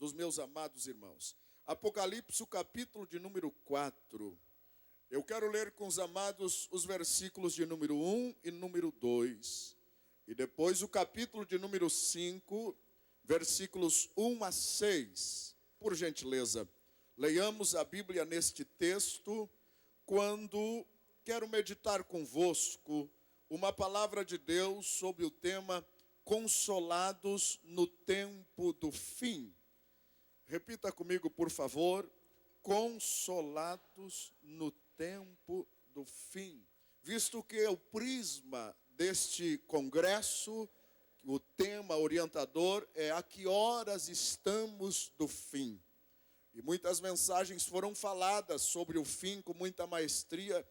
dos meus amados irmãos. Apocalipse, o capítulo de número 4. Eu quero ler com os amados os versículos de número 1 e número 2. E depois o capítulo de número 5, versículos 1 a 6. Por gentileza, leiamos a Bíblia neste texto, quando quero meditar convosco uma palavra de Deus sobre o tema Consolados no tempo do fim. Repita comigo, por favor. Consolados no tempo do fim. Visto que é o prisma deste congresso, o tema orientador é a que horas estamos do fim. E muitas mensagens foram faladas sobre o fim com muita maestria.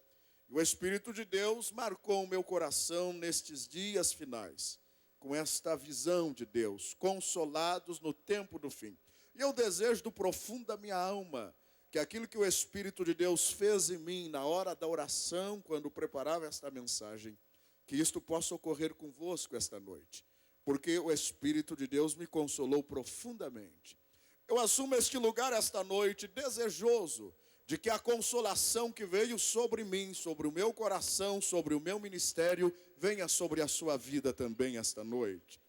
E o Espírito de Deus marcou o meu coração nestes dias finais, com esta visão de Deus, consolados no tempo do fim. E eu desejo do profundo da minha alma que aquilo que o Espírito de Deus fez em mim na hora da oração, quando preparava esta mensagem, que isto possa ocorrer convosco esta noite, porque o Espírito de Deus me consolou profundamente. Eu assumo este lugar esta noite desejoso de que a consolação que veio sobre mim, sobre o meu coração, sobre o meu ministério, venha sobre a sua vida também esta noite.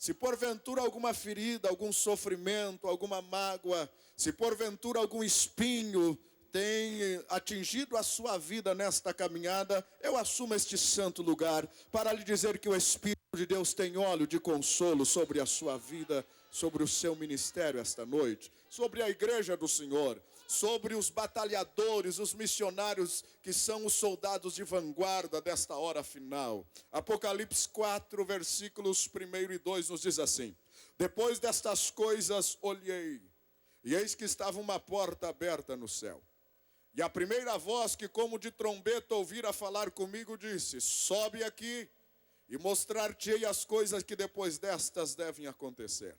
Se porventura alguma ferida, algum sofrimento, alguma mágoa, se porventura algum espinho tem atingido a sua vida nesta caminhada, eu assumo este santo lugar para lhe dizer que o Espírito de Deus tem óleo de consolo sobre a sua vida, sobre o seu ministério esta noite, sobre a igreja do Senhor, sobre os batalhadores, os missionários que são os soldados de vanguarda desta hora final. Apocalipse 4, versículos 1 e 2 nos diz assim: depois destas coisas olhei, e eis que estava uma porta aberta no céu. E a primeira voz que como de trombeta ouvira falar comigo disse: sobe aqui e mostrar-te-ei as coisas que depois destas devem acontecer.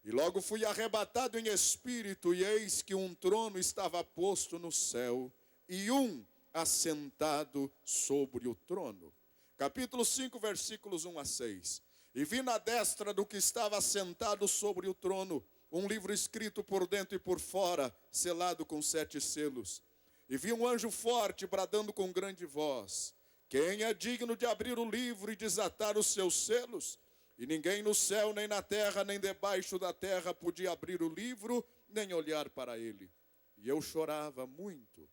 E logo fui arrebatado em espírito, e eis que um trono estava posto no céu, e um assentado sobre o trono. Capítulo 5, versículos 1 a 6. E vi na destra do que estava assentado sobre o trono um livro escrito por dentro e por fora, selado com 7 selos. E vi um anjo forte bradando com grande voz: quem é digno de abrir o livro e desatar os seus selos? E ninguém no céu, nem na terra, nem debaixo da terra podia abrir o livro, nem olhar para ele. E eu chorava muito,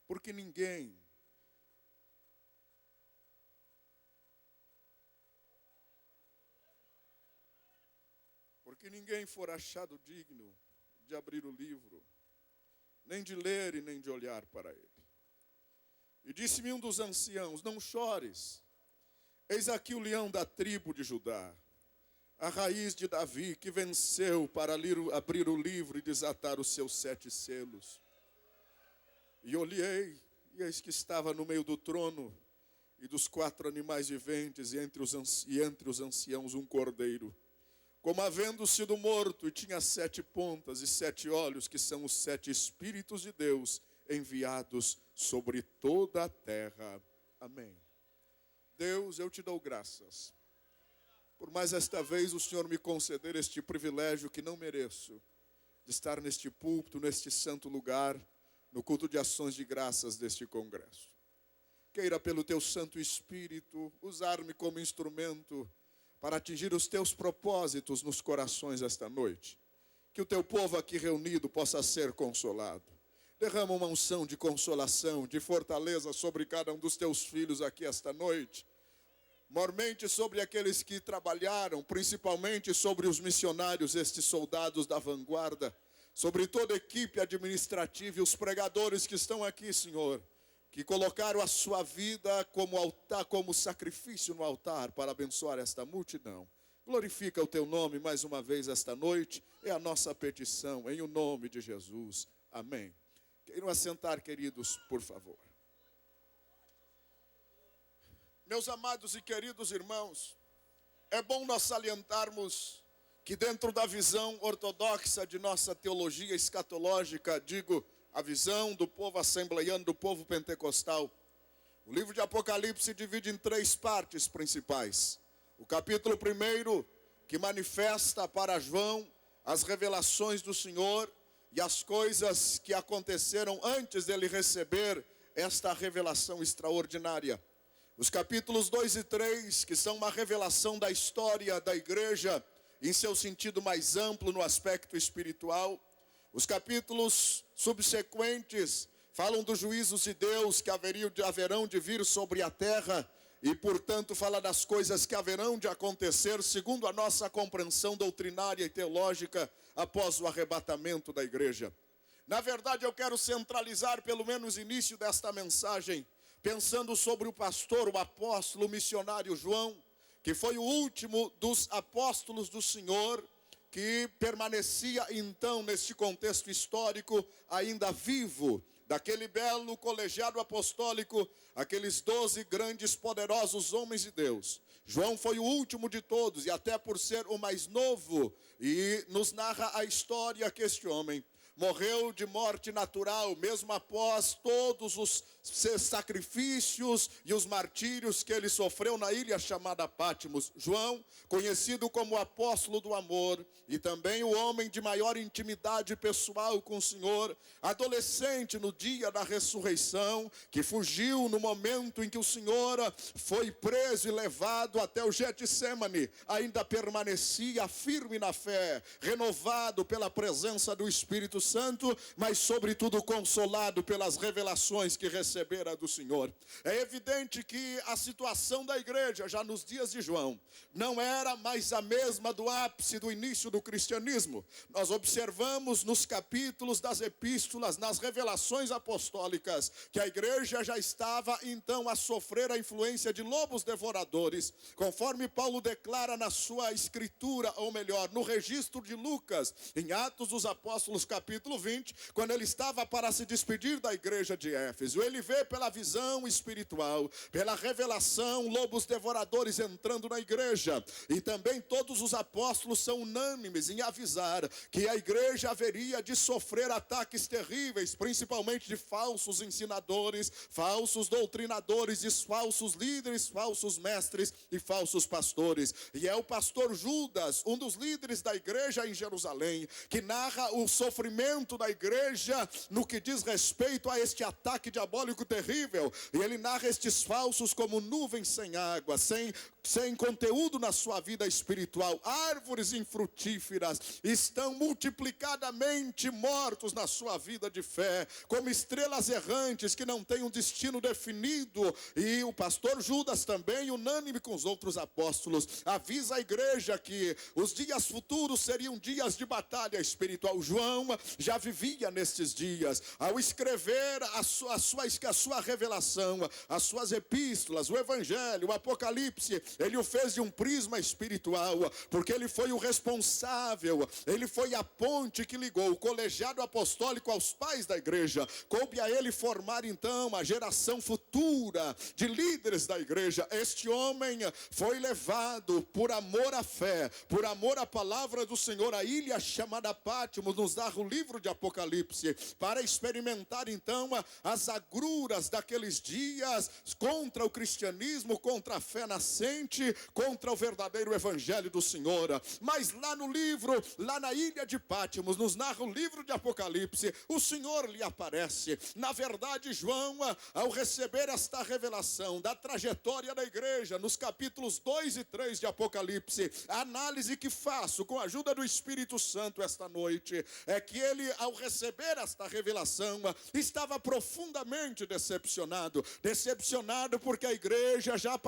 porque ninguém for achado digno de abrir o livro, nem de ler e nem de olhar para ele. E disse-me um dos anciãos: não chores. Eis aqui o leão da tribo de Judá, a raiz de Davi, que venceu para abrir o livro e desatar os seus 7 selos. E olhei, e eis que estava no meio do trono e dos 4 animais viventes, e entre os anciãos um cordeiro, como havendo sido morto, e tinha 7 pontas e 7 olhos, que são os 7 Espíritos de Deus enviados sobre toda a terra. Amém. Deus, eu te dou graças por mais esta vez o Senhor me conceder este privilégio que não mereço, de estar neste púlpito, neste santo lugar, no culto de ações de graças deste congresso. Queira pelo teu Santo Espírito usar-me como instrumento para atingir os teus propósitos nos corações esta noite. Que o teu povo aqui reunido possa ser consolado. Derrama uma unção de consolação, de fortaleza sobre cada um dos teus filhos aqui esta noite. Mormente sobre aqueles que trabalharam, principalmente sobre os missionários, estes soldados da vanguarda, sobre toda a equipe administrativa e os pregadores que estão aqui, Senhor, que colocaram a sua vida como altar, como sacrifício no altar para abençoar esta multidão. Glorifica o teu nome mais uma vez esta noite, é a nossa petição, em o nome de Jesus. Amém. Queiram assentar, queridos, por favor. Meus amados e queridos irmãos, é bom nós salientarmos que dentro da visão ortodoxa de nossa teologia escatológica, digo, a visão do povo assembleiano, do povo pentecostal, o livro de Apocalipse se divide em 3 partes principais. O capítulo 1, que manifesta para João as revelações do Senhor e as coisas que aconteceram antes dele receber esta revelação extraordinária. Os capítulos 2 e 3, que são uma revelação da história da igreja, em seu sentido mais amplo no aspecto espiritual. Os capítulos subsequentes falam dos juízos de Deus que haverão de vir sobre a terra, e portanto fala das coisas que haverão de acontecer segundo a nossa compreensão doutrinária e teológica após o arrebatamento da igreja. Na verdade, eu quero centralizar pelo menos o início desta mensagem pensando sobre o pastor, o apóstolo, o missionário João, que foi o último dos apóstolos do Senhor, que permanecia então neste contexto histórico ainda vivo, daquele belo colegiado apostólico, aqueles 12 grandes poderosos homens de Deus. João foi o último de todos, e até por ser o mais novo, e nos narra a história que este homem morreu de morte natural, mesmo após todos os sacrifícios e os martírios que ele sofreu na ilha chamada Patmos. João, conhecido como o apóstolo do amor, e também o homem de maior intimidade pessoal com o Senhor, adolescente no dia da ressurreição, que fugiu no momento em que o Senhor foi preso e levado até o Getsemane, ainda permanecia firme na fé, renovado pela presença do Espírito Santo, mas sobretudo consolado pelas revelações que recebera do Senhor. É evidente que a situação da igreja já nos dias de João não era mais a mesma do ápice do início do cristianismo. Nós observamos nos capítulos das epístolas, nas revelações apostólicas, que a igreja já estava então a sofrer a influência de lobos devoradores, conforme Paulo declara na sua escritura, ou melhor, no registro de Lucas, em Atos dos Apóstolos capítulo 20, quando ele estava para se despedir da igreja de Éfeso. Ele vê pela visão espiritual, pela revelação, lobos devoradores entrando na igreja, e também todos os apóstolos são unânimes em avisar que a igreja haveria de sofrer ataques terríveis, principalmente de falsos ensinadores, falsos doutrinadores, de falsos líderes, falsos mestres e falsos pastores. E é o pastor Judas, um dos líderes da igreja em Jerusalém, que narra o sofrimento da igreja no que diz respeito a este ataque diabólico terrível. E ele narra estes falsos como nuvens sem água, sem conteúdo na sua vida espiritual, árvores infrutíferas, estão multiplicadamente mortos na sua vida de fé, como estrelas errantes que não têm um destino definido. E o pastor Judas também, unânime com os outros apóstolos, avisa a igreja que os dias futuros seriam dias de batalha espiritual. João já vivia nestes dias, ao escrever a sua revelação, as suas epístolas, o evangelho, o apocalipse, ele o fez de um prisma espiritual, porque ele foi o responsável, ele foi a ponte que ligou o colegiado apostólico aos pais da igreja. Coube a ele formar então a geração futura de líderes da igreja. Este homem foi levado por amor à fé, por amor à palavra do Senhor, a ilha chamada Patmos, nos dá o livro de Apocalipse, para experimentar então as agruras daqueles dias contra o cristianismo, contra a fé nascente, contra o verdadeiro evangelho do Senhor. Mas lá no livro, lá na ilha de Patmos, nos narra o livro de Apocalipse, o Senhor lhe aparece. Na verdade, João, ao receber esta revelação da trajetória da igreja, nos capítulos 2 e 3 de Apocalipse, a análise que faço com a ajuda do Espírito Santo esta noite, é que ele, ao receber esta revelação, estava profundamente decepcionado porque a igreja já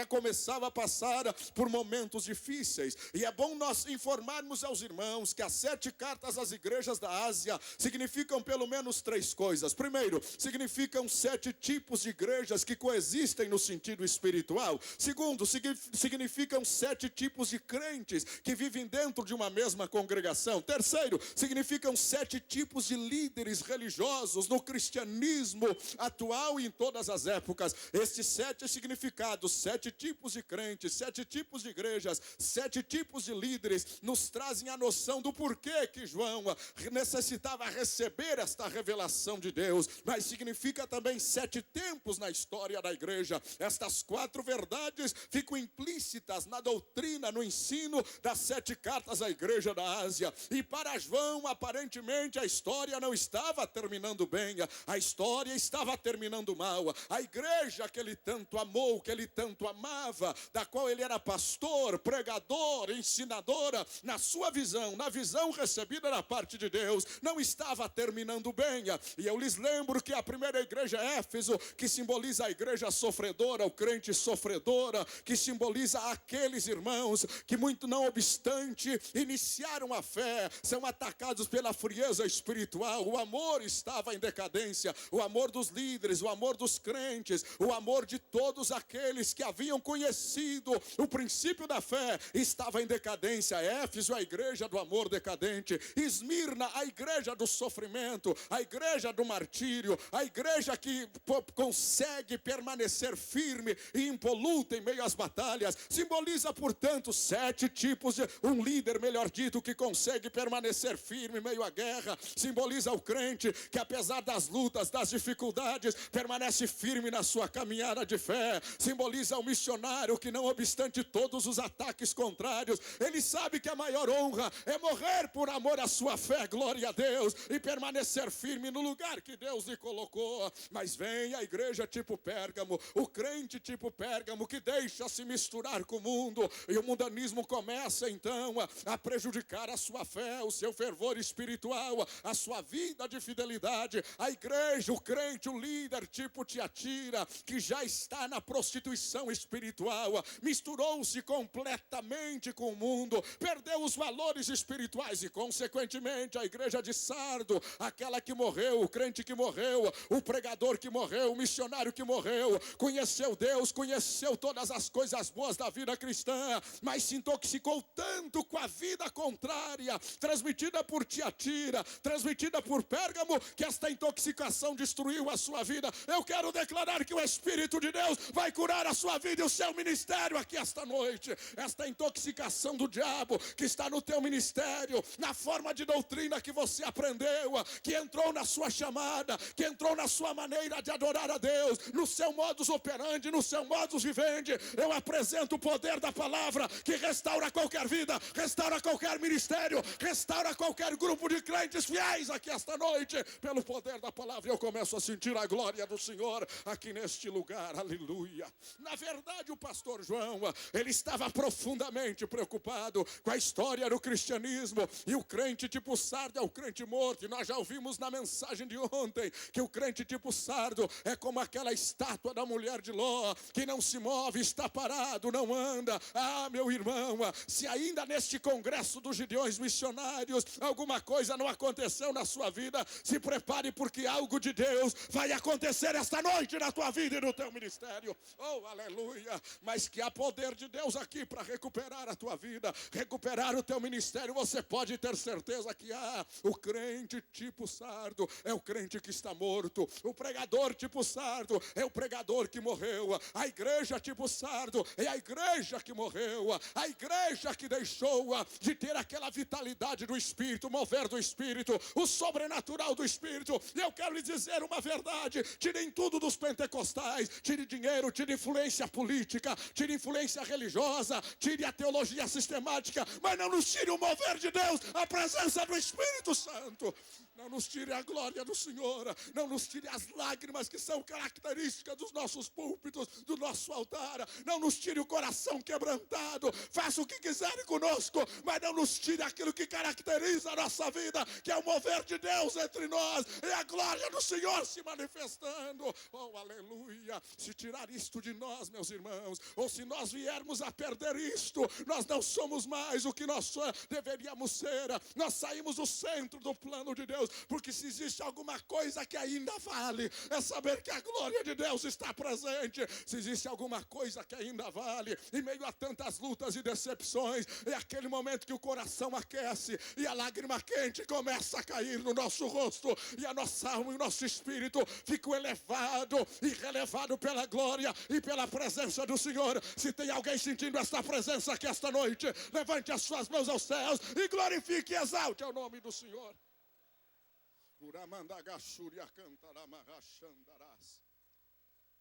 começava a passar por momentos difíceis. E é bom nós informarmos aos irmãos que as 7 cartas às igrejas da Ásia significam pelo menos 3 coisas. Primeiro, significam 7 tipos de igrejas que coexistem no sentido espiritual. Segundo, significam 7 tipos de crentes que vivem dentro de uma mesma congregação. Terceiro, significam 7 tipos de líderes religiosos no cristianismo atual e em todas as épocas. Estes 7 significados, 7 tipos de crentes, 7 tipos de igrejas, 7 tipos de líderes, nos trazem a noção do porquê que João necessitava receber esta revelação de Deus. Mas significa também 7 tempos na história da igreja. Estas 4 verdades ficam implícitas na doutrina, no ensino das 7 cartas à igreja da Ásia. E para João, aparentemente, a história não estava terminando bem, a história estava terminando mal. A igreja que ele tanto amou, que ele tanto amava, da qual ele era pastor, pregador, ensinadora, na sua visão, na visão recebida da parte de Deus, não estava terminando bem. E eu lhes lembro que a primeira igreja é Éfeso, que simboliza a igreja sofredora, o crente sofredora, que simboliza aqueles irmãos que, muito não obstante, iniciaram a fé, são atacados pela frieza espiritual. O amor estava em decadência, o amor dos líderes, o amor dos crentes, o amor de todos aqueles que haviam conhecido o princípio da fé estava em decadência. Éfeso, a igreja do amor decadente. Esmirna, a igreja do sofrimento, a igreja do martírio, a igreja que consegue permanecer firme e impoluta em meio às batalhas. Simboliza, portanto, 7 tipos de um líder, melhor dito, que consegue permanecer firme em meio à guerra. Simboliza o crente que, apesar das lutas, das dificuldades, permanece firme na sua caminhada de fé. Simboliza o missionário que, não obstante todos os ataques contrários, ele sabe que a maior honra é morrer por amor à sua fé, glória a Deus, e permanecer firme no lugar que Deus lhe colocou. Mas vem a igreja tipo Pérgamo, o crente tipo Pérgamo, que deixa se misturar com o mundo, e o mundanismo começa então a prejudicar a sua fé, o seu fervor espiritual, a sua vida de fidelidade. A igreja, o crente, o líder tipo Tiatira, que já está na prostituição espiritual, misturou-se completamente com o mundo, perdeu os valores espirituais e, consequentemente, a igreja de Sardo, aquela que morreu, o crente que morreu, o pregador que morreu, o missionário que morreu, conheceu Deus, conheceu todas as coisas boas da vida cristã, mas se intoxicou tanto com a vida contrária, transmitida por Tiatira, transmitida por Pérgamo, que esta intoxicação destruiu a sua vida. Eu quero declarar que o Espírito de Deus vai curar a sua vida e o seu ministério aqui esta noite. Esta intoxicação do diabo que está no teu ministério, na forma de doutrina que você aprendeu, que entrou na sua chamada, que entrou na sua maneira de adorar a Deus, no seu modus operandi, no seu modus vivendi, eu apresento o poder da palavra que restaura qualquer vida, restaura qualquer ministério, restaura qualquer grupo de crentes fiéis aqui esta noite, pelo poder da palavra. Eu começo a sentir a glória do Senhor aqui neste lugar, aleluia. Na verdade, o pastor João, ele estava profundamente preocupado com a história do cristianismo, e o crente tipo Sardo é o crente morto, e nós já ouvimos na mensagem de ontem, que o crente tipo Sardo é como aquela estátua da mulher de Ló, que não se move, está parado, não anda. Ah, meu irmão, se ainda neste congresso dos Gideões missionários alguma coisa não aconteceu na sua vida, se prepare, porque algo de Deus vai acontecer esta noite na tua vida e no teu ministério. Oh, aleluia. Mas que há poder de Deus aqui para recuperar a tua vida, recuperar o teu ministério. Você pode ter certeza que há. O crente tipo Sardo é o crente que está morto. O pregador tipo Sardo é o pregador que morreu. A igreja tipo Sardo é a igreja que morreu. A igreja que deixou de ter aquela vitalidade do Espírito, mover do Espírito, o sobrenatural do Espírito. E eu quero lhe dizer uma verdade: tirem tudo dos pentecostais, tire dinheiro, tire influência política, tire influência religiosa, tire a teologia sistemática, mas não nos tire o mover de Deus, a presença do Espírito Santo. Não nos tire a glória do Senhor, não nos tire as lágrimas que são características dos nossos púlpitos, do nosso altar, não nos tire o coração quebrantado. Faça o que quiserem conosco, mas não nos tire aquilo que caracteriza a nossa vida, que é o mover de Deus entre nós, e a glória do Senhor se manifestando. Oh, aleluia. Se tirar isto de nós, meus irmãos, ou se nós viermos a perder isto, nós não somos mais o que nós deveríamos ser. Nós saímos do centro do plano de Deus, porque se existe alguma coisa que ainda vale, é saber que a glória de Deus está presente. Se existe alguma coisa que ainda vale, em meio a tantas lutas e decepções, é aquele momento que o coração aquece e a lágrima quente começa a cair no nosso rosto, e a nossa alma e o nosso espírito ficam elevado e relevado pela glória e pela presença do Senhor. Se tem alguém sentindo esta presença aqui esta noite, levante as suas mãos aos céus e glorifique e exalte o nome do Senhor.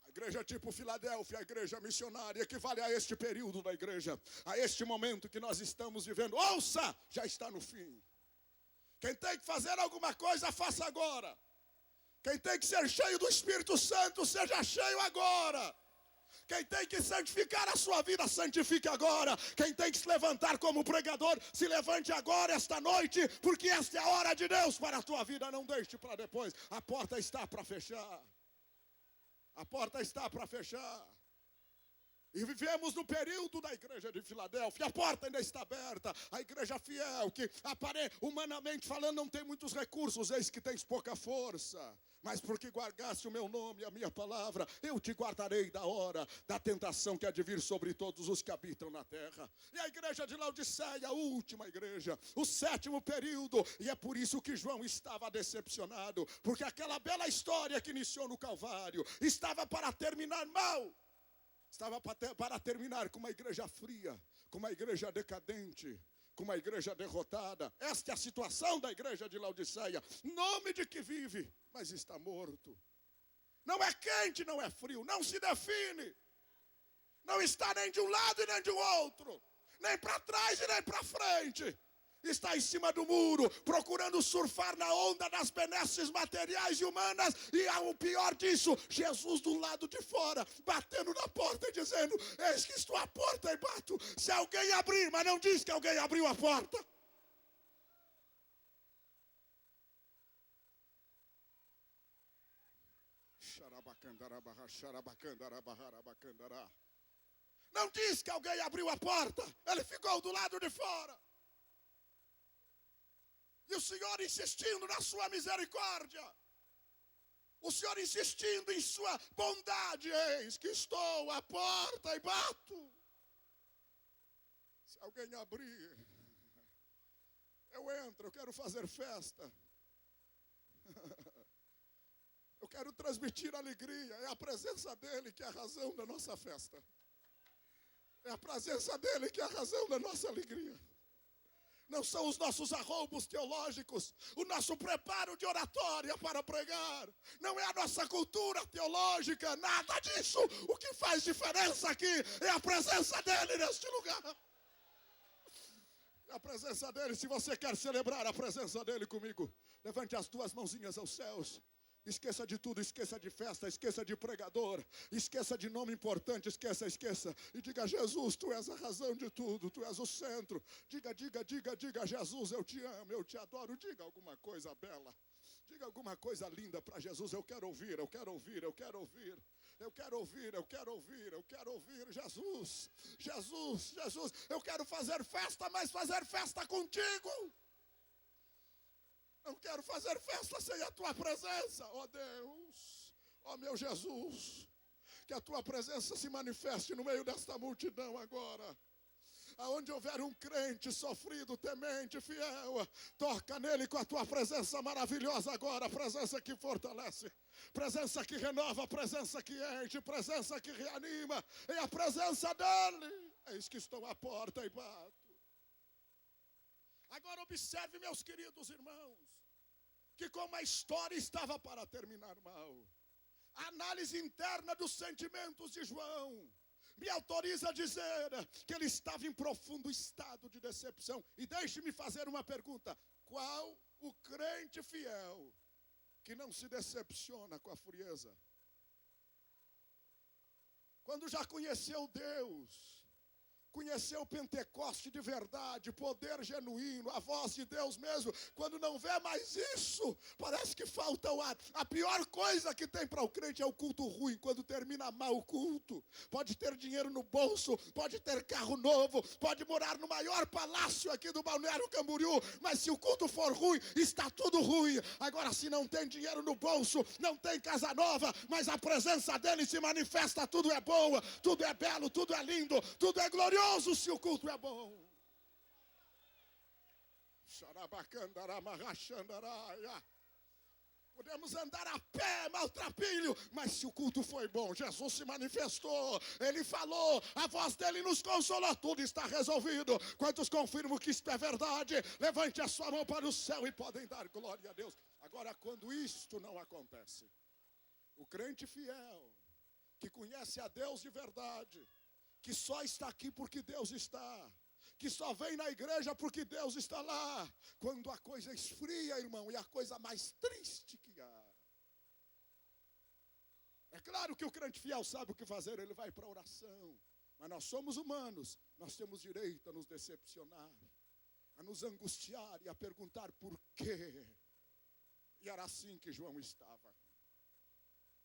A igreja tipo Filadélfia, a igreja missionária, equivale a este período da igreja, a este momento que nós estamos vivendo. Ouça, já está no fim. Quem tem que fazer alguma coisa, faça agora. Quem tem que ser cheio do Espírito Santo, seja cheio agora. Quem tem que santificar a sua vida, santifique agora. Quem tem que se levantar como pregador, se levante agora, esta noite, porque esta é a hora de Deus para a tua vida. Não deixe para depois. A porta está para fechar. A porta está para fechar. E vivemos no período da igreja de Filadélfia. A porta ainda está aberta. A igreja fiel, que humanamente falando não tem muitos recursos, eis que tens pouca força. Mas porque guardaste o meu nome e a minha palavra, eu te guardarei da hora da tentação que há de vir sobre todos os que habitam na terra. E a igreja de Laodiceia, a última igreja, o sétimo período. E é por isso que João estava decepcionado, porque aquela bela história que iniciou no Calvário estava para terminar mal. Estava para terminar com uma igreja fria, com uma igreja decadente, com uma igreja derrotada. Esta é a situação da igreja de Laodiceia. Nome de que vive, mas está morto. Não é quente, não é frio, não se define. Não está nem de um lado e nem de um outro. Nem para trás e nem para frente. Está em cima do muro, procurando surfar na onda das benesses materiais e humanas. E o pior disso, Jesus do lado de fora, batendo na porta e dizendo: eis que estou à porta e bato. Se alguém abrir, mas não diz que alguém abriu a porta. Não diz que alguém abriu a porta. Ele ficou do lado de fora. E o Senhor insistindo na sua misericórdia. O Senhor insistindo em sua bondade. Eis que estou à porta e bato. Se alguém abrir, eu entro, eu quero fazer festa. Eu quero transmitir alegria. É a presença dEle que é a razão da nossa festa. É a presença dEle que é a razão da nossa alegria. Não são os nossos arroubos teológicos, o nosso preparo de oratória para pregar. Não é a nossa cultura teológica, nada disso. O que faz diferença aqui é a presença dEle neste lugar. É a presença dEle. Se você quer celebrar a presença dEle comigo, levante as tuas mãozinhas aos céus. Esqueça de tudo, esqueça de festa, esqueça de pregador, esqueça de nome importante, esqueça. E diga: Jesus, tu és a razão de tudo, tu és o centro. Diga, Jesus, eu te amo, eu te adoro. Diga alguma coisa bela, diga alguma coisa linda para Jesus. Eu quero ouvir. Jesus, eu quero fazer festa, mas fazer festa contigo. Não quero fazer festa sem a tua presença, ó Deus, ó meu Jesus. Que a tua presença se manifeste no meio desta multidão agora. Aonde houver um crente sofrido, temente, fiel, toca nele com a tua presença maravilhosa agora. Presença que fortalece, presença que renova, presença que enche, presença que reanima. É a presença dele. Eis que estou à porta e bato. Agora observe, meus queridos irmãos, que como a história estava para terminar mal, a análise interna dos sentimentos de João me autoriza a dizer que ele estava em profundo estado de decepção. E deixe-me fazer uma pergunta: qual o crente fiel que não se decepciona com a frieza? Quando já conheceu Deus, conhecer o Pentecoste de verdade, poder genuíno, a voz de Deus mesmo, quando não vê mais isso, parece que falta o ar. A pior coisa que tem para o crente é o culto ruim, quando termina mal o culto. Pode ter dinheiro no bolso, pode ter carro novo, pode morar no maior palácio aqui do Balneário Camboriú, mas se o culto for ruim, está tudo ruim. Agora, se não tem dinheiro no bolso, não tem casa nova, mas a presença dele se manifesta, tudo é boa, tudo é belo, tudo é lindo, tudo é glorioso. Se o culto é bom. Podemos andar a pé, maltrapilho, mas se o culto foi bom, Jesus se manifestou, Ele falou, a voz dele nos consolou, tudo está resolvido. Quantos confirmam que isto é verdade? Levante a sua mão para o céu e podem dar glória a Deus. Agora, quando isto não acontece, o crente fiel, que conhece a Deus de verdade, que só está aqui porque Deus está, que só vem na igreja porque Deus está lá, quando a coisa esfria, irmão, e a coisa mais triste que há. É claro que o crente fiel sabe o que fazer, ele vai para a oração, mas nós somos humanos, nós temos direito a nos decepcionar, a nos angustiar e a perguntar por quê. E era assim que João estava,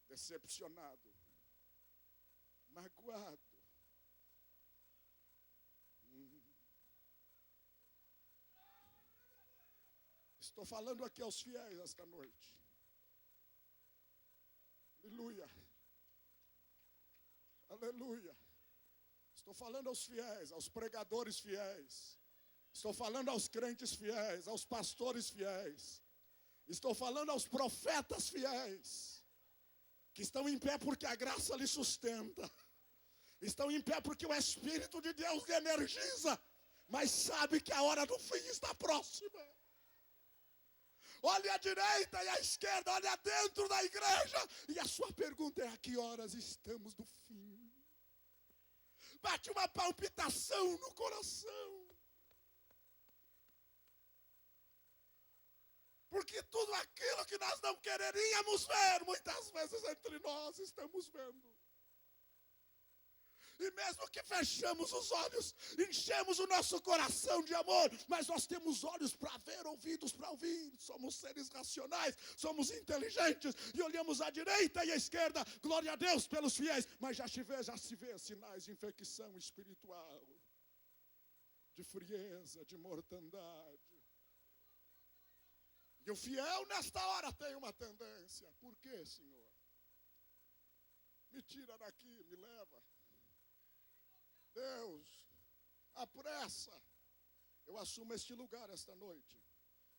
decepcionado, magoado. Estou falando aqui aos fiéis esta noite. Aleluia. Aleluia. Estou falando aos fiéis, aos pregadores fiéis. Estou falando aos crentes fiéis, aos pastores fiéis. Estou falando aos profetas fiéis, que estão em pé porque a graça lhes sustenta. Estão em pé porque o Espírito de Deus lhe energiza, mas sabe que a hora do fim está próxima. Olha à direita e à esquerda, olha dentro da igreja, e a sua pergunta é: a que horas estamos do fim? Bate uma palpitação no coração, porque tudo aquilo que nós não quereríamos ver, muitas vezes entre nós estamos vendo. E mesmo que fechamos os olhos, enchemos o nosso coração de amor, mas nós temos olhos para ver, ouvidos para ouvir. Somos seres racionais, somos inteligentes e olhamos à direita e à esquerda. Glória a Deus pelos fiéis, mas já se vê sinais de infecção espiritual, de frieza, de mortandade. E o fiel nesta hora tem uma tendência. Por quê, Senhor? Me tira daqui, me leva. Deus, apressa. Eu assumo este lugar esta noite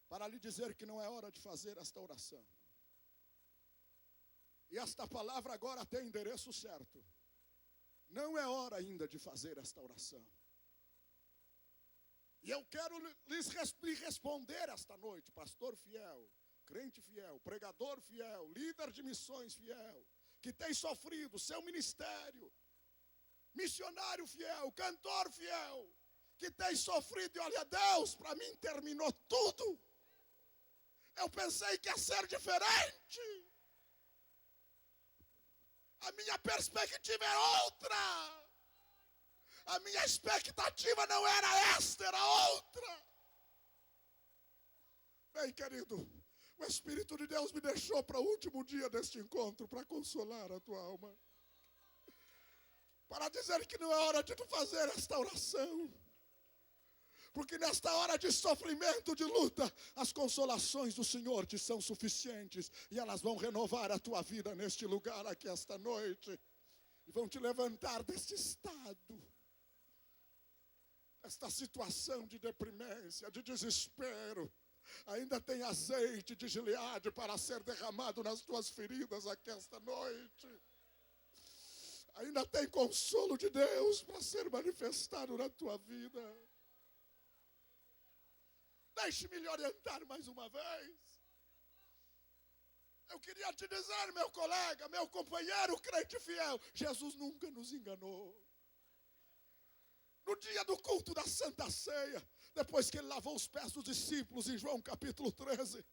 para lhe dizer que não é hora de fazer esta oração. E esta palavra agora tem endereço certo. Não é hora ainda de fazer esta oração. E eu quero lhe responder esta noite, pastor fiel, crente fiel, pregador fiel, líder de missões fiel, que tem sofrido seu ministério, missionário fiel, cantor fiel, que tem sofrido, e olha, Deus, para mim terminou tudo. Eu pensei que ia ser diferente. A minha perspectiva é outra. A minha expectativa não era esta, era outra. Bem, querido, o Espírito de Deus me deixou para o último dia deste encontro, para consolar a tua alma, para dizer que não é hora de tu fazer esta oração, porque nesta hora de sofrimento, de luta, as consolações do Senhor te são suficientes, e elas vão renovar a tua vida neste lugar aqui esta noite, e vão te levantar deste estado, esta situação de deprimência, de desespero. Ainda tem azeite de Gileade para ser derramado nas tuas feridas aqui esta noite. Ainda tem consolo de Deus para ser manifestado na tua vida. Deixe-me lhe orientar mais uma vez. Eu queria te dizer, meu colega, meu companheiro, crente fiel, Jesus nunca nos enganou. No dia do culto da Santa Ceia, depois que ele lavou os pés dos discípulos em João capítulo 13,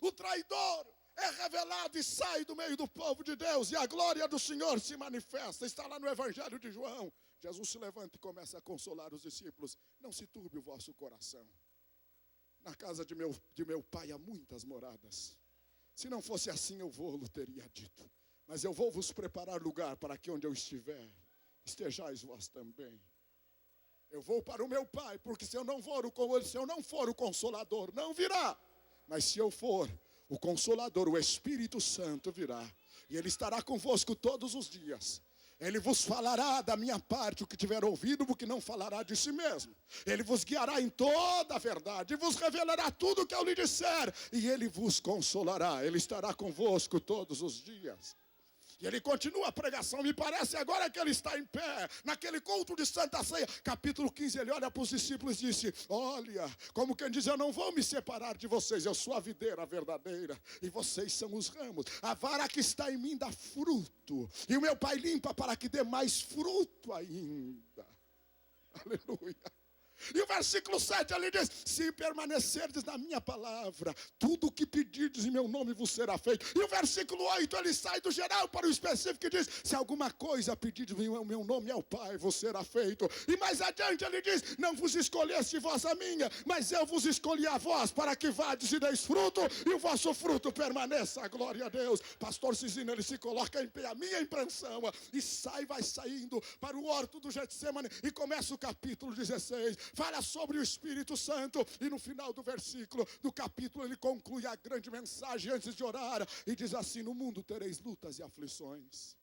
o traidor é revelado e sai do meio do povo de Deus, e a glória do Senhor se manifesta. Está lá no Evangelho de João. Jesus se levanta e começa a consolar os discípulos. Não se turbe o vosso coração. Na casa de meu pai há muitas moradas. Se não fosse assim, eu vou-lo teria dito. Mas eu vou vos preparar lugar para que onde eu estiver, estejais vós também. Eu vou para o meu pai, porque se eu não for o Consolador, não virá. Mas se eu for, o Consolador, o Espírito Santo virá. E Ele estará convosco todos os dias. Ele vos falará da minha parte o que tiver ouvido, porque não falará de si mesmo. Ele vos guiará em toda a verdade, e vos revelará tudo o que eu lhe disser. E Ele vos consolará, Ele estará convosco todos os dias. E ele continua a pregação, me parece agora que ele está em pé, naquele culto de Santa Ceia. Capítulo 15, ele olha para os discípulos e disse, olha, como quem diz, eu não vou me separar de vocês, eu sou a videira verdadeira, e vocês são os ramos. A vara que está em mim dá fruto, e o meu Pai limpa para que dê mais fruto ainda. Aleluia. E o versículo 7 ele diz, se permanecerdes na minha palavra, tudo o que pedirdes em meu nome vos será feito. E o versículo 8 ele sai do geral para o específico e diz, se alguma coisa pedirdes em meu nome ao Pai, vos será feito. E mais adiante ele diz, não vos escolheste vós a minha, mas eu vos escolhi a vós, para que vades e deis fruto, e o vosso fruto permaneça, glória a Deus. Pastor Cisino, ele se coloca em pé, a minha impressão, e vai saindo para o horto do Getsemane, e começa o capítulo 16, fala sobre o Espírito Santo, e no final do versículo, do capítulo, ele conclui a grande mensagem antes de orar, e diz assim, no mundo tereis lutas e aflições.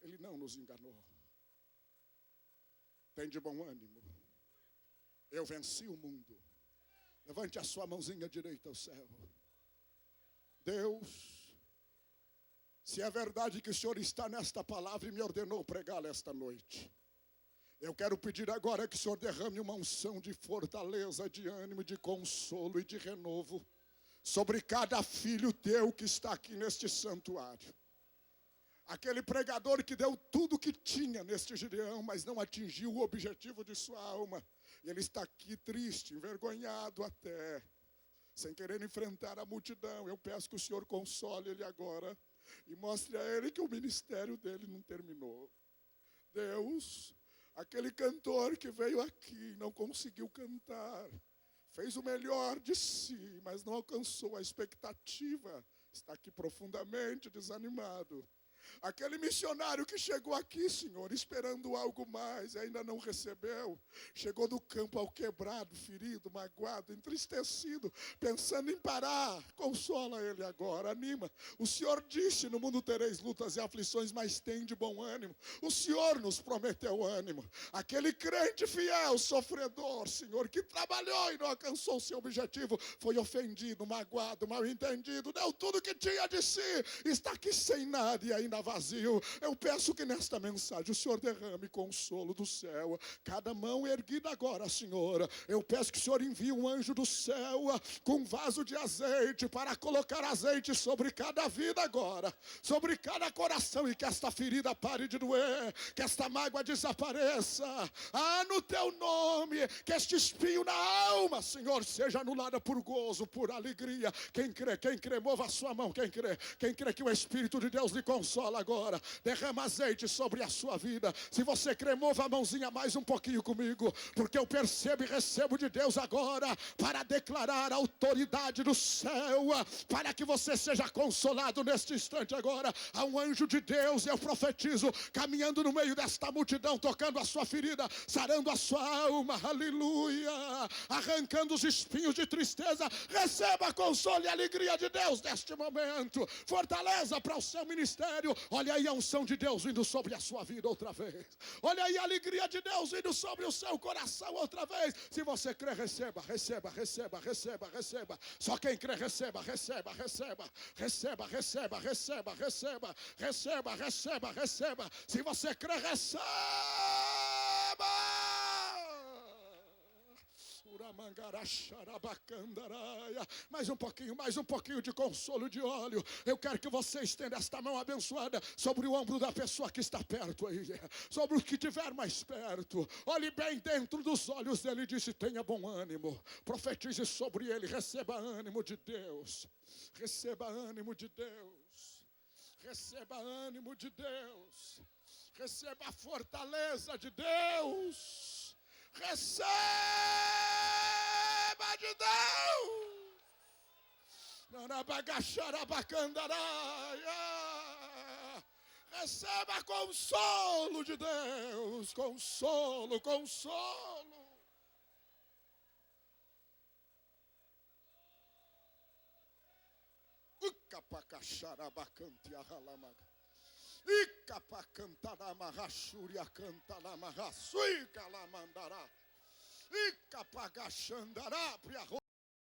Ele não nos enganou. Tem de bom ânimo. Eu venci o mundo. Levante a sua mãozinha direita ao céu. Deus, se é verdade que o Senhor está nesta palavra e me ordenou pregá-la esta noite, eu quero pedir agora que o Senhor derrame uma unção de fortaleza, de ânimo, de consolo e de renovo sobre cada filho teu que está aqui neste santuário. Aquele pregador que deu tudo o que tinha neste Gideão, mas não atingiu o objetivo de sua alma. E ele está aqui triste, envergonhado até, sem querer enfrentar a multidão. Eu peço que o Senhor console ele agora e mostre a ele que o ministério dele não terminou. Deus, aquele cantor que veio aqui, não conseguiu cantar, fez o melhor de si, mas não alcançou a expectativa, está aqui profundamente desanimado. Aquele missionário que chegou aqui, Senhor, esperando algo mais, ainda não recebeu. Chegou do campo ao quebrado, ferido, magoado, entristecido, pensando em parar. Consola ele agora, anima. O Senhor disse, no mundo tereis lutas e aflições, mas tem de bom ânimo. O Senhor nos prometeu ânimo. Aquele crente fiel, sofredor, Senhor, que trabalhou e não alcançou o seu objetivo, foi ofendido, magoado, mal entendido, deu tudo que tinha de si, está aqui sem nada e ainda vazio. Eu peço que nesta mensagem o Senhor derrame consolo do céu. Cada mão erguida agora, Senhor. Eu peço que o Senhor envie um anjo do céu com um vaso de azeite para colocar azeite sobre cada vida agora, sobre cada coração, e que esta ferida pare de doer, que esta mágoa desapareça. No teu nome, que este espinho na alma, Senhor, seja anulado por gozo, por alegria. Quem crê, mova a sua mão. Quem crê que o Espírito de Deus lhe consola agora, derrama azeite sobre a sua vida. Se você crê, mova a mãozinha mais um pouquinho comigo, porque eu percebo e recebo de Deus agora para declarar a autoridade do céu, para que você seja consolado neste instante agora. Há um anjo de Deus, eu profetizo, caminhando no meio desta multidão, tocando a sua ferida, sarando a sua alma, aleluia, arrancando os espinhos de tristeza. Receba consolo e alegria de Deus neste momento, fortaleza para o seu ministério. Olha aí a unção de Deus vindo sobre a sua vida outra vez. Olha aí a alegria de Deus vindo sobre o seu coração outra vez. Se você crê, receba. Só quem crê, receba. Se você crê, receba. Mais um pouquinho de consolo, de óleo. Eu quero que você estenda esta mão abençoada sobre o ombro da pessoa que está perto aí, sobre o que estiver mais perto. Olhe bem dentro dos olhos dele e disse: tenha bom ânimo. Profetize sobre ele, receba ânimo de Deus. Receba ânimo de Deus. Receba ânimo de Deus. Receba a fortaleza de Deus. Receba de Deus. Receba consolo de Deus. Consolo, consolo.